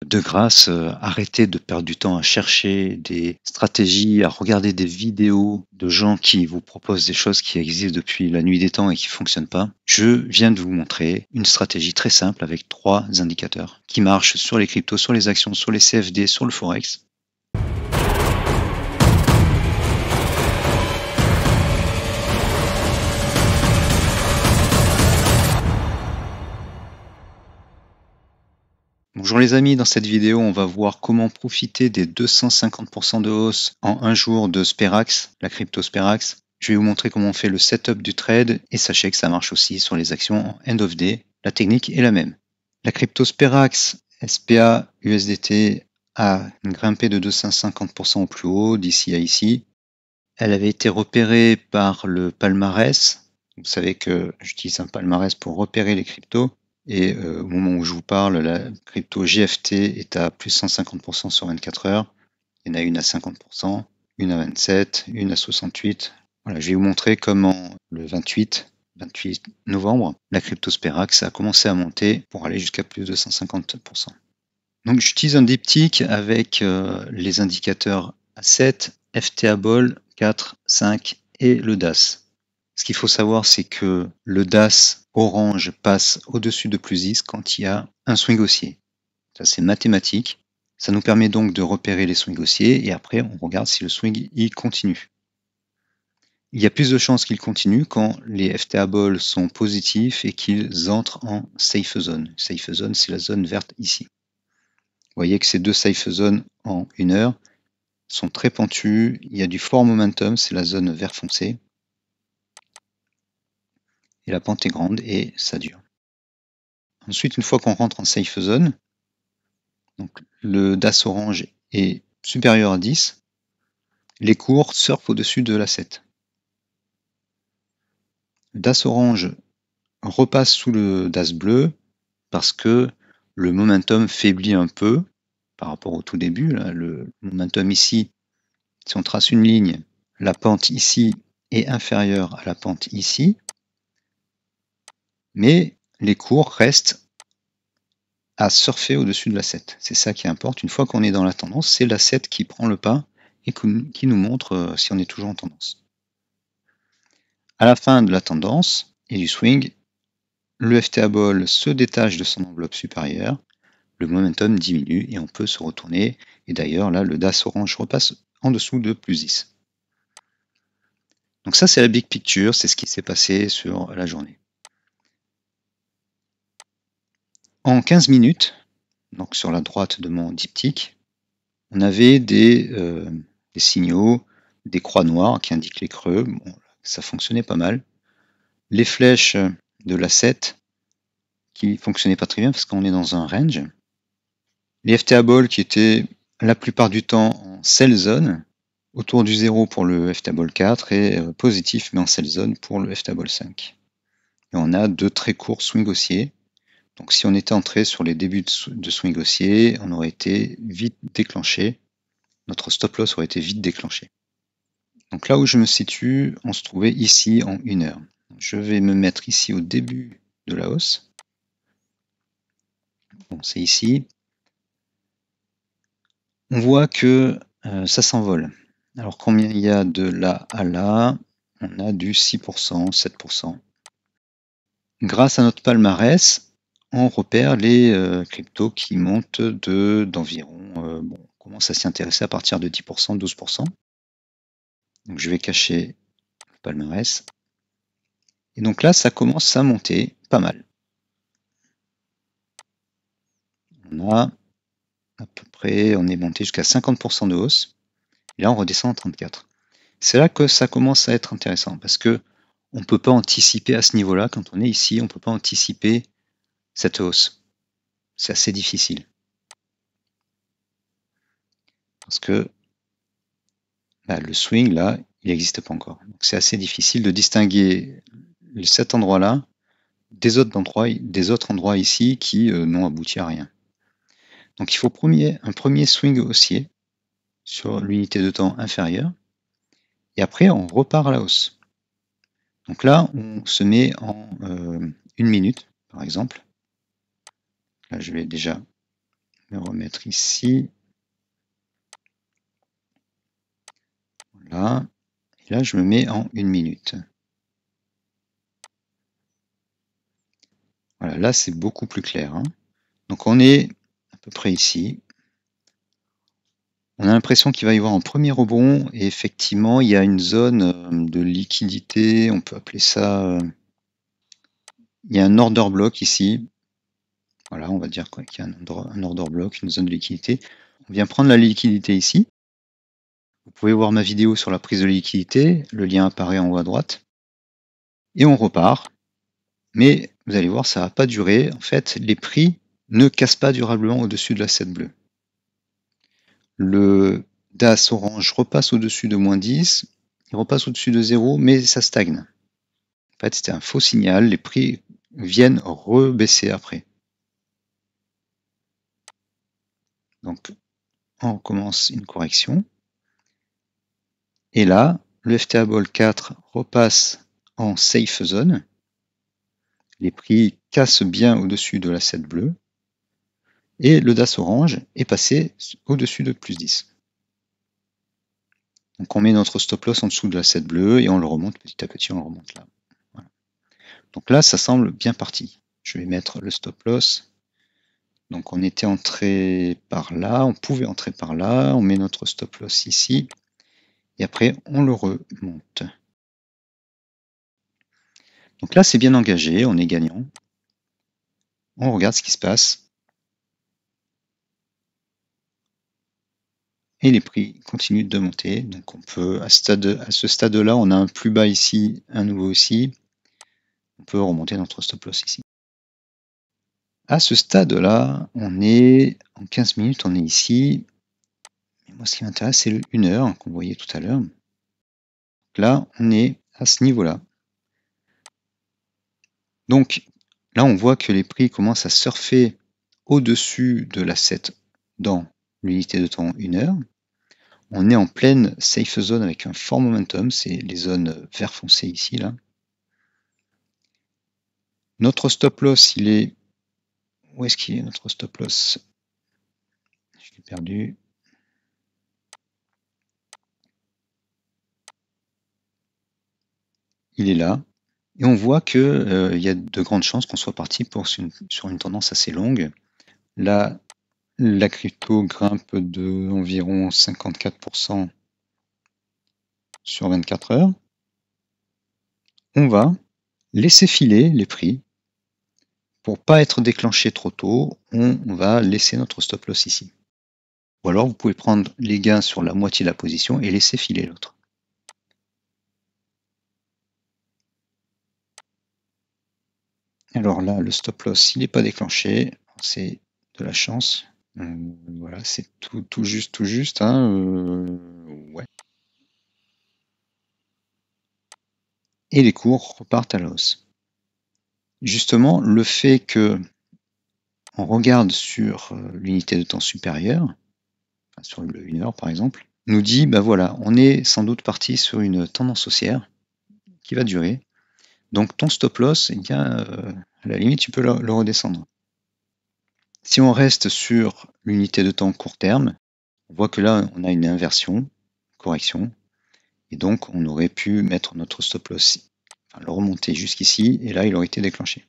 De grâce, arrêtez de perdre du temps à chercher des stratégies, à regarder des vidéos de gens qui vous proposent des choses qui existent depuis la nuit des temps et qui fonctionnent pas. Je viens de vous montrer une stratégie très simple avec 3 indicateurs qui marchent sur les cryptos, sur les actions, sur les CFD, sur le Forex. Bonjour les amis, dans cette vidéo on va voir comment profiter des 250% de hausse en un jour de Sperax, la crypto Sperax. Je vais vous montrer comment on fait le setup du trade et sachez que ça marche aussi sur les actions en end of day. La technique est la même. La crypto Sperax SPA USDT a grimpé de 250% au plus haut d'ici à ici. Elle avait été repérée par le palmarès. Vous savez que j'utilise un palmarès pour repérer les cryptos. Et au moment où je vous parle, la crypto GFT est à plus 150% sur 24 heures. Il y en a une à 50%, une à 27, une à 68. Voilà, je vais vous montrer comment le 28 novembre, la crypto Sperax a commencé à monter pour aller jusqu'à plus de 150%. Donc j'utilise un diptyque avec les indicateurs A7, FTABOL, 4, 5 et le DAS. Ce qu'il faut savoir, c'est que le DAS orange passe au-dessus de plus 10 quand il y a un swing haussier. Ça, c'est mathématique. Ça nous permet donc de repérer les swings haussiers et après, on regarde si le swing il continue. Il y a plus de chances qu'il continue quand les FTABOL sont positifs et qu'ils entrent en safe zone. Safe zone, c'est la zone verte ici. Vous voyez que ces deux safe zones en 1 heure sont très pentues. Il y a du fort momentum, c'est la zone vert foncé. Et la pente est grande et ça dure. Ensuite, une fois qu'on rentre en safe zone, donc le DAS orange est supérieur à 10, les cours surfent au-dessus de l'A7. Le DAS orange repasse sous le DAS bleu parce que le momentum faiblit un peu par rapport au tout début. Là, le momentum ici, si on trace une ligne, la pente ici est inférieure à la pente ici, mais les cours restent à surfer au-dessus de l'A7. C'est ça qui importe. Une fois qu'on est dans la tendance, c'est l'A7 qui prend le pas et qui nous montre si on est toujours en tendance. À la fin de la tendance et du swing, le FTABOL se détache de son enveloppe supérieure, le momentum diminue et on peut se retourner. Et d'ailleurs, là, le DAS orange repasse en dessous de plus 10. Donc ça, c'est la big picture, c'est ce qui s'est passé sur la journée. En 15 minutes, donc sur la droite de mon diptyque, on avait des signaux, des croix noires qui indiquent les creux. Bon, ça fonctionnait pas mal. Les flèches de l'A7 qui fonctionnaient pas très bien parce qu'on est dans un range. Les FTABOL qui étaient la plupart du temps en sell zone, autour du 0 pour le FTABOL 4 et positif mais en sell zone pour le FTABOL 5. Et on a deux très courts swings haussiers. Donc si on était entré sur les débuts de swing haussier, on aurait été vite déclenché. Notre stop loss aurait été vite déclenché. Donc là où je me situe, on se trouvait ici en 1 heure. Je vais me mettre ici au début de la hausse. Bon, c'est ici. On voit que ça s'envole. Alors combien il y a de là à là? On a du 6%, 7%. Grâce à notre palmarès, on repère les cryptos qui montent d'environ, bon, on commence à s'y intéresser à partir de 10%, 12%. Donc je vais cacher le palmarès. Et donc là, ça commence à monter pas mal. On a à peu près, on est monté jusqu'à 50% de hausse. Et là, on redescend en 34. C'est là que ça commence à être intéressant parce que on ne peut pas anticiper à ce niveau-là. Quand on est ici, on ne peut pas anticiper cette hausse. C'est assez difficile. Parce que le swing, là, il n'existe pas encore. C'est assez difficile de distinguer cet endroit-là des autres endroits ici qui n'ont abouti à rien. Donc il faut un premier swing haussier sur l'unité de temps inférieure. Et après, on repart à la hausse. Donc là, on se met en 1 minute, par exemple. Là, je vais déjà Je vais remettre ici. Voilà. Et là, je me mets en 1 minute. Voilà, là, c'est beaucoup plus clair, hein. Donc, on est à peu près ici. On a l'impression qu'il va y avoir un premier rebond et effectivement, il y a une zone de liquidité. On peut appeler ça... il y a un order block ici. Voilà, on va dire qu'il y a un order block, une zone de liquidité. On vient prendre la liquidité ici. Vous pouvez voir ma vidéo sur la prise de liquidité. Le lien apparaît en haut à droite. Et on repart. Mais vous allez voir, ça ne va pas durer. En fait, les prix ne cassent pas durablement au-dessus de l'asset bleu. Le DAS orange repasse au-dessus de -10. Il repasse au-dessus de 0, mais ça stagne. En fait, c'était un faux signal. Les prix viennent rebaisser après. Donc, on recommence une correction. Et là, le FTA Ball 4 repasse en safe zone. Les prix cassent bien au-dessus de l'asset bleu. Et le DAS orange est passé au-dessus de +10. Donc on met notre stop loss en dessous de l'asset bleu et on le remonte petit à petit, on le remonte là. Voilà. Donc là, ça semble bien parti. Je vais mettre le stop loss. Donc on était entré par là, on pouvait entrer par là, on met notre stop loss ici, et après on le remonte. Donc là, c'est bien engagé, on est gagnant. On regarde ce qui se passe. Et les prix continuent de monter. Donc on peut, à ce stade-là, on a un plus bas ici, un nouveau ici. On peut remonter notre stop loss ici. À ce stade-là, on est en 15 minutes, on est ici. Et moi, ce qui m'intéresse, c'est le 1 heure qu'on voyait tout à l'heure. Là, on est à ce niveau-là. Donc là, on voit que les prix commencent à surfer au-dessus de l'asset dans l'unité de temps 1 heure. On est en pleine safe zone avec un fort momentum, c'est les zones vert foncé ici, là. Notre stop loss, il est... Où est-ce qu'il est notre stop loss? Je l'ai perdu. Il est là. Et on voit qu'il y a de grandes chances qu'on soit parti sur une tendance assez longue. Là, la crypto grimpe de environ 54% sur 24 heures. On va laisser filer les prix. Pour ne pas être déclenché trop tôt, on va laisser notre stop loss ici. Ou alors vous pouvez prendre les gains sur la moitié de la position et laisser filer l'autre. Alors là, le stop loss, il n'est pas déclenché, c'est de la chance. Voilà, c'est tout juste. Hein, ouais. Et les cours repartent à la hausse. Justement, le fait que on regarde sur l'unité de temps supérieure, enfin sur le 1 heure par exemple, nous dit, ben voilà, on est sans doute parti sur une tendance haussière qui va durer. Donc ton stop loss, eh bien, à la limite, tu peux le redescendre. Si on reste sur l'unité de temps court terme, on voit que là, on a une inversion, correction, et donc on aurait pu mettre notre stop loss, enfin, le remonter jusqu'ici, et là, il aurait été déclenché.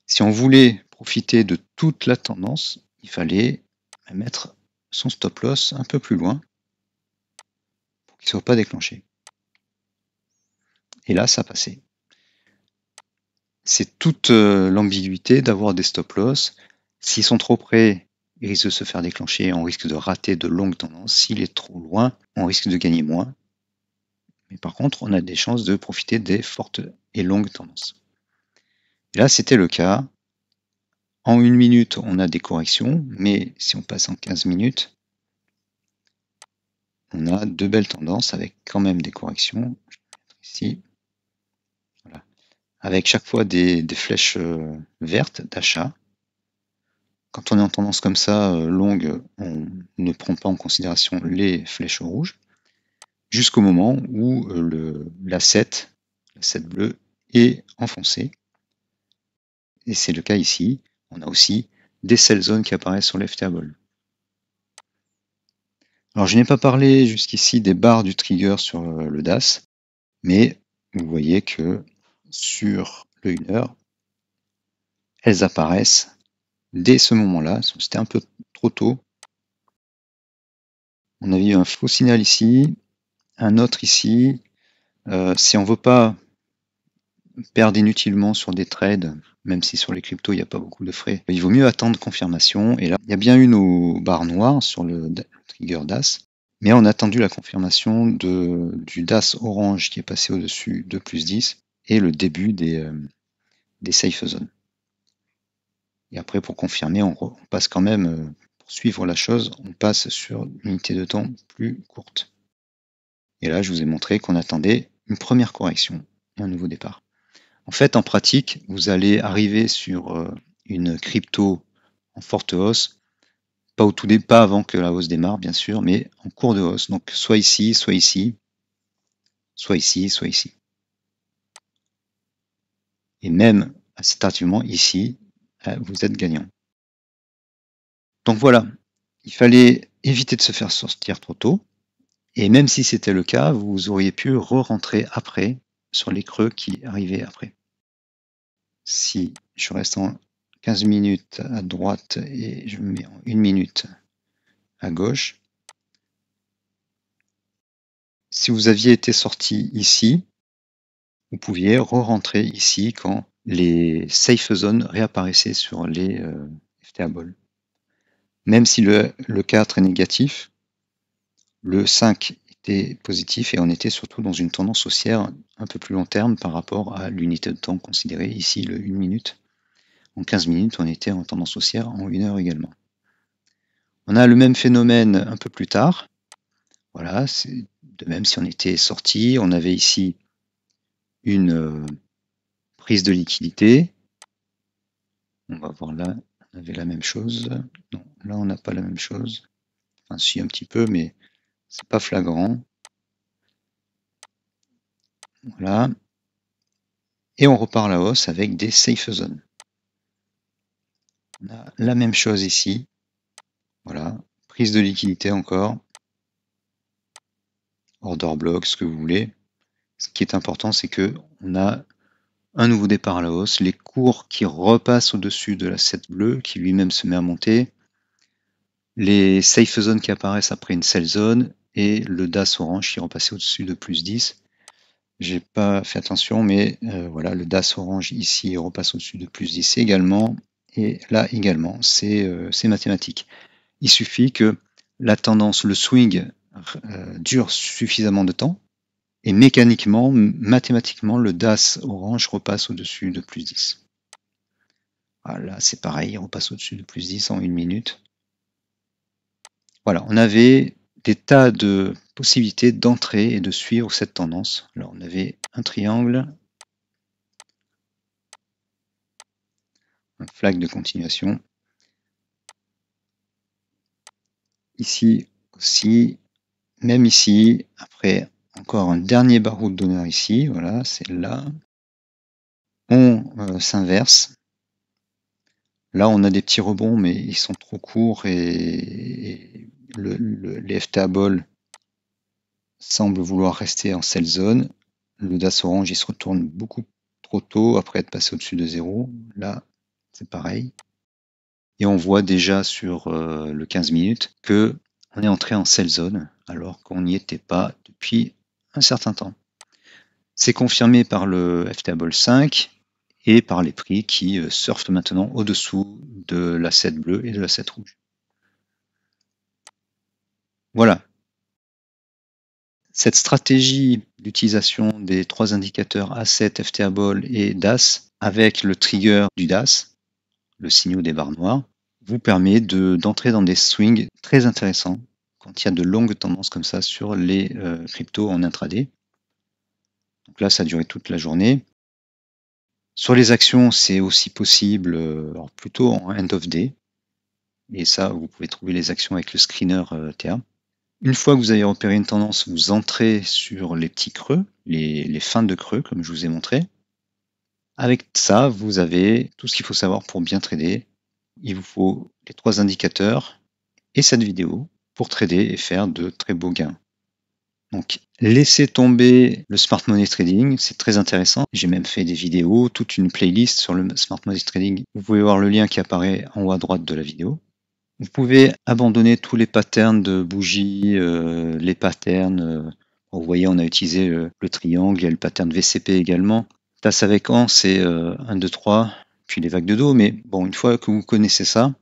Si on voulait profiter de toute la tendance, il fallait mettre son stop loss un peu plus loin pour qu'il ne soit pas déclenché. Et là, ça passait. C'est toute l'ambiguïté d'avoir des stop loss. S'ils sont trop près, ils risquent de se faire déclencher, on risque de rater de longues tendances. S'il est trop loin, on risque de gagner moins. Mais par contre, on a des chances de profiter des fortes et longues tendances. Et là, c'était le cas. En 1 minute, on a des corrections, mais si on passe en 15 minutes, on a de belles tendances avec quand même des corrections. Je vais mettre ici. Voilà. Avec chaque fois des flèches vertes d'achat. Quand on est en tendance comme ça, longue, on ne prend pas en considération les flèches rouges, jusqu'au moment où l'asset bleu est enfoncé. et c'est le cas ici. On a aussi des sell zones qui apparaissent sur l'FTable. Alors je n'ai pas parlé jusqu'ici des barres du trigger sur le DAS, mais vous voyez que sur le 1 heure, elles apparaissent dès ce moment-là. C'était un peu trop tôt. On a vu un faux signal ici, un autre ici. Si on ne veut pas perdre inutilement sur des trades, même si sur les cryptos il n'y a pas beaucoup de frais, il vaut mieux attendre confirmation. Et là, il y a bien eu nos barres noires sur le trigger DAS, mais on a attendu la confirmation du DAS orange qui est passé au-dessus de +10 et le début des safe zones. Et après, pour confirmer, on passe quand même, pour suivre la chose, on passe sur une unité de temps plus courte. Et là, je vous ai montré qu'on attendait une première correction et un nouveau départ. En fait, en pratique, vous allez arriver sur une crypto en forte hausse, pas avant que la hausse démarre, bien sûr, mais en cours de hausse. Donc, soit ici, soit ici, soit ici, soit ici. Et même assez tardivement ici, vous êtes gagnant. Donc voilà, il fallait éviter de se faire sortir trop tôt. Et même si c'était le cas, vous auriez pu re-rentrer après sur les creux qui arrivaient après. Si je reste en 15 minutes à droite et je me mets en 1 minute à gauche, si vous aviez été sorti ici, vous pouviez re-rentrer ici quand les safe zones réapparaissaient sur les FTable. Même si le 4 est négatif, le 5 était positif et on était surtout dans une tendance haussière un peu plus long terme par rapport à l'unité de temps considérée, ici le 1 minute. En 15 minutes, on était en tendance haussière en 1 heure également. On a le même phénomène un peu plus tard. Voilà, c'est de même si on était sorti, on avait ici une prise de liquidité. On va voir là, on avait la même chose. Non, là on n'a pas la même chose. Enfin si un petit peu, mais c'est pas flagrant. Voilà. Et on repart à la hausse avec des safe zones. On a la même chose ici. Voilà. Prise de liquidité encore. Order block, ce que vous voulez. Ce qui est important, c'est que on a un nouveau départ à la hausse, les cours qui repassent au-dessus de la 7 bleue, qui lui-même se met à monter, les safe zones qui apparaissent après une sell zone, et le DAS orange qui est repassé au-dessus de +10. J'ai pas fait attention, mais voilà, le DAS orange ici repasse au-dessus de +10 également, et là également, c'est mathématique. Il suffit que la tendance, le swing, dure suffisamment de temps, et mécaniquement, mathématiquement, le DAS orange repasse au-dessus de +10. Ah, là, c'est pareil, il repasse au-dessus de +10 en 1 minute. Voilà, on avait des tas de possibilités d'entrer et de suivre cette tendance. Alors, on avait un triangle, un flag de continuation. Ici aussi, même ici, après encore un dernier barreau de d'honneur ici, voilà, c'est là. On s'inverse. Là, on a des petits rebonds, mais ils sont trop courts et les FTable semble vouloir rester en sell zone. Le DAS orange, il se retourne beaucoup trop tôt après être passé au-dessus de 0. Là, c'est pareil. Et on voit déjà sur le 15 minutes que on est entré en sell zone alors qu'on n'y était pas depuis un certain temps. C'est confirmé par le FTable 5 et par les prix qui surfent maintenant au-dessous de la 7 bleue et de la 7 rouge. Voilà. Cette stratégie d'utilisation des 3 indicateurs A7, FTable et DAS avec le trigger du DAS, le signal des barres noires, vous permet d'entrer dans des swings très intéressants quand il y a de longues tendances comme ça sur les cryptos en intraday. Donc là, ça a duré toute la journée. Sur les actions, c'est aussi possible, alors plutôt en end of day. Et ça, vous pouvez trouver les actions avec le screener TA. Une fois que vous avez repéré une tendance, vous entrez sur les petits creux, les fins de creux, comme je vous ai montré. Avec ça, vous avez tout ce qu'il faut savoir pour bien trader. Il vous faut les 3 indicateurs et cette vidéo pour trader et faire de très beaux gains. Donc, laissez tomber le Smart Money Trading, c'est très intéressant. J'ai même fait des vidéos, toute une playlist sur le Smart Money Trading. Vous pouvez voir le lien qui apparaît en haut à droite de la vidéo. Vous pouvez abandonner tous les patterns de bougies, les patterns. Vous voyez, on a utilisé le triangle, il y a le pattern VCP également. Tasse avec an, c'est 1, 2, 3, puis les vagues de dos. Mais bon, une fois que vous connaissez ça,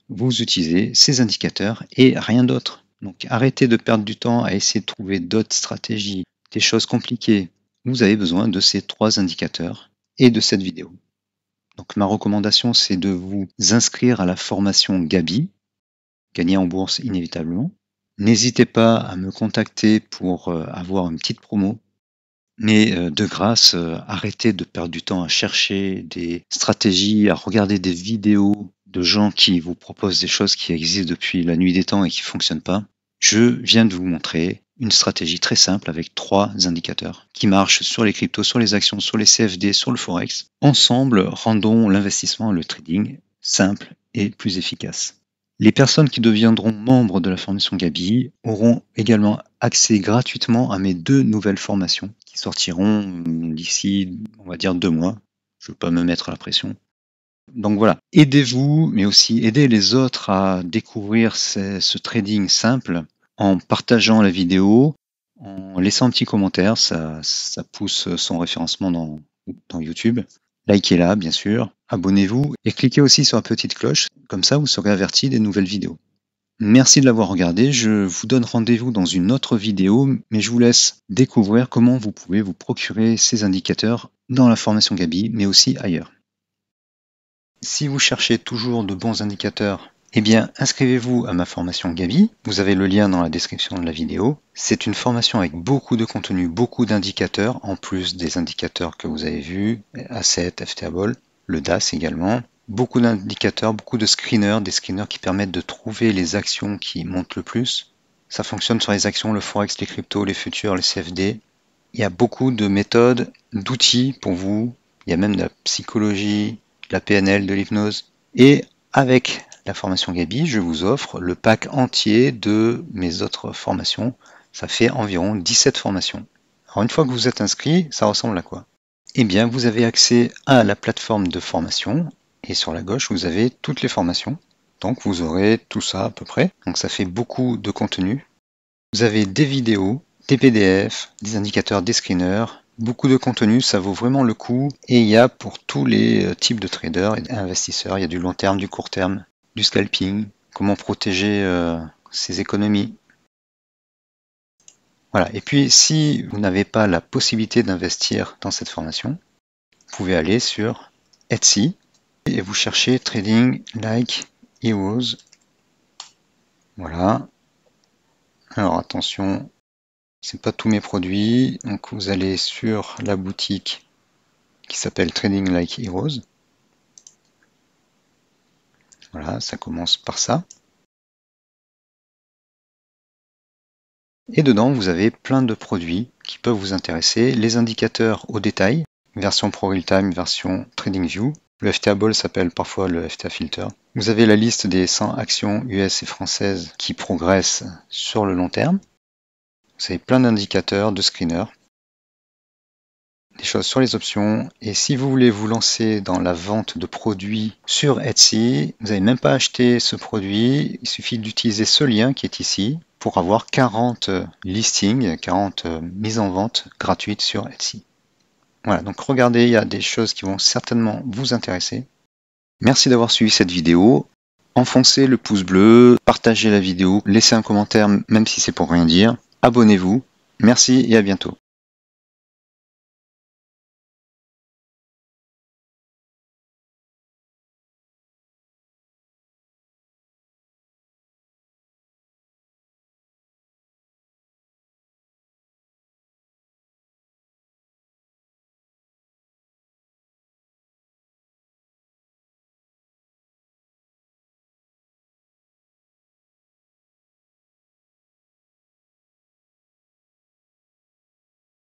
vous utilisez ces indicateurs et rien d'autre. Donc arrêtez de perdre du temps à essayer de trouver d'autres stratégies, des choses compliquées. Vous avez besoin de ces 3 indicateurs et de cette vidéo. Donc ma recommandation, c'est de vous inscrire à la formation Gabi, gagner en bourse inévitablement. N'hésitez pas à me contacter pour avoir une petite promo. Mais de grâce, arrêtez de perdre du temps à chercher des stratégies, à regarder des vidéos de gens qui vous proposent des choses qui existent depuis la nuit des temps et qui ne fonctionnent pas. Je viens de vous montrer une stratégie très simple avec 3 indicateurs qui marchent sur les cryptos, sur les actions, sur les CFD, sur le Forex. Ensemble, rendons l'investissement et le trading simple et plus efficace. Les personnes qui deviendront membres de la formation Gabi auront également accès gratuitement à mes 2 nouvelles formations qui sortiront d'ici, on va dire, 2 mois. Je ne veux pas me mettre la pression. Donc voilà, aidez-vous, mais aussi aidez les autres à découvrir ce trading simple en partageant la vidéo, en laissant un petit commentaire, ça pousse son référencement dans YouTube. Likez-la, bien sûr, abonnez-vous et cliquez aussi sur la petite cloche, comme ça vous serez averti des nouvelles vidéos. Merci de l'avoir regardé, je vous donne rendez-vous dans une autre vidéo, mais je vous laisse découvrir comment vous pouvez vous procurer ces indicateurs dans la formation Gabi, mais aussi ailleurs. Si vous cherchez toujours de bons indicateurs, eh bien inscrivez-vous à ma formation Gabi, vous avez le lien dans la description de la vidéo. C'est une formation avec beaucoup de contenu, beaucoup d'indicateurs, en plus des indicateurs que vous avez vus, Asset, FTAble, le DAS également. Beaucoup d'indicateurs, beaucoup de screeners, des screeners qui permettent de trouver les actions qui montent le plus. Ça fonctionne sur les actions, le Forex, les cryptos, les futurs, les CFD. Il y a beaucoup de méthodes, d'outils pour vous. Il y a même de la psychologie, de la PNL, de l'hypnose. Et avec la formation Gabi, je vous offre le pack entier de mes autres formations. Ça fait environ 17 formations. Alors une fois que vous êtes inscrit, ça ressemble à quoi? Eh bien, vous avez accès à la plateforme de formation et sur la gauche, vous avez toutes les formations. Donc vous aurez tout ça à peu près. Donc ça fait beaucoup de contenu. Vous avez des vidéos, des PDF, des indicateurs, des screeners, beaucoup de contenu, ça vaut vraiment le coup. Et il y a pour tous les types de traders et investisseurs, il y a du long terme, du court terme, du scalping, comment protéger ses économies. Voilà. Et puis si vous n'avez pas la possibilité d'investir dans cette formation, vous pouvez aller sur Etsy et vous cherchez Trading Like Heroes. Voilà. Alors attention, c'est pas tous mes produits. Donc vous allez sur la boutique qui s'appelle Trading Like Heroes. Voilà, ça commence par ça. Et dedans, vous avez plein de produits qui peuvent vous intéresser. Les indicateurs au détail, version Pro Real Time, version TradingView. Le FTAble s'appelle parfois le FTA Filter. Vous avez la liste des 100 actions US et françaises qui progressent sur le long terme. Vous avez plein d'indicateurs, de screeners, des choses sur les options. Et si vous voulez vous lancer dans la vente de produits sur Etsy, vous n'avez même pas acheté ce produit. Il suffit d'utiliser ce lien qui est ici pour avoir 40 listings, 40 mises en vente gratuites sur Etsy. Voilà, donc regardez, il y a des choses qui vont certainement vous intéresser. Merci d'avoir suivi cette vidéo. Enfoncez le pouce bleu, partagez la vidéo, laissez un commentaire même si c'est pour rien dire. Abonnez-vous. Merci et à bientôt.